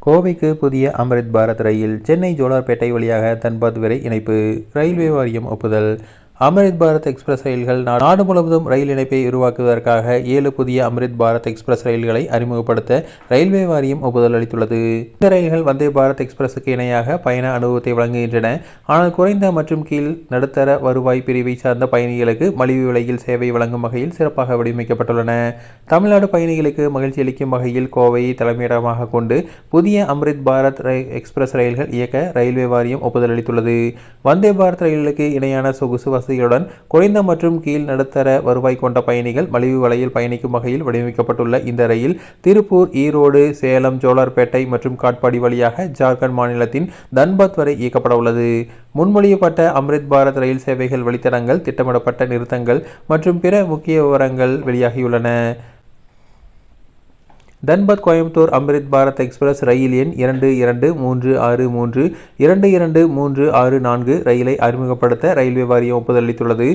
கோவைக்கு புதிய அம்ரித் பாரத் ரயில் சென்னை ஜோலார்பேட்டை வழியாக தன்பாத் வரை இணைப்பு ரயில்வே வாரியம் ஒப்புதல். அம்ரித் பாரத் எக்ஸ்பிரஸ் ரயில்கள் நாடு முழுவதும் ரயில் இணைப்பை உருவாக்குவதற்காக 7 புதிய அம்ரித் பாரத் எக்ஸ்பிரஸ் ரயில்களை அறிமுகப்படுத்த ரயில்வே வாரியம் ஒப்புதல் அளித்துள்ளது. இந்த ரயில்கள் வந்தே பாரத் எக்ஸ்பிரஸுக்கு இணையாக பயண அனுபவத்தை வழங்குகின்றன. ஆனால் குறைந்த மற்றும் கீழ் நடுத்தர வருவாய் பிரிவை சார்ந்த பயணிகளுக்கு மலிவு விலையில் சேவை வழங்கும் வகையில் சிறப்பாக வடிவமைக்கப்பட்டுள்ளன. தமிழ்நாடு பயணிகளுக்கு மகிழ்ச்சி அளிக்கும் வகையில் கோவையை தலைமையிடமாக கொண்டு புதிய அம்ரித் பாரத் எக்ஸ்பிரஸ் ரயில்கள் இயக்க ரயில்வே வாரியம் ஒப்புதல் அளித்துள்ளது. வந்தே பாரத் ரயில்களுக்கு இணையான சொகுசு வசதிகளுடன் குறைந்த மற்றும் கீழ் நடுத்தர வருவாய் கொண்ட பயணிகள் மலிவு விலையில் பயணிக்கும் வகையில் வடிவமைக்கப்பட்டுள்ள இந்த ரயில் திருப்பூர், ஈரோடு, சேலம், ஜோலார்பேட்டை மற்றும் காட்பாடி வழியாக ஜார்க்கண்ட் மாநிலத்தின் தன்பாத் வரை இயக்கப்பட உள்ளது. முன்மொழியப்பட்ட அம்ரித் பாரத் ரயில் சேவைகள் வழித்தடங்கள், திட்டமிடப்பட்ட நிறுத்தங்கள் மற்றும் பிற முக்கிய விவரங்கள் வெளியாகியுள்ளன. தன்பாத் கோயம்புத்தூர் அம்ரித் பாரத் எக்ஸ்பிரஸ் ரயில் எண் 22363 22364 ரயிலை அறிமுகப்படுத்த ரயில்வே வாரியம் ஒப்புதல் அளித்துள்ளது.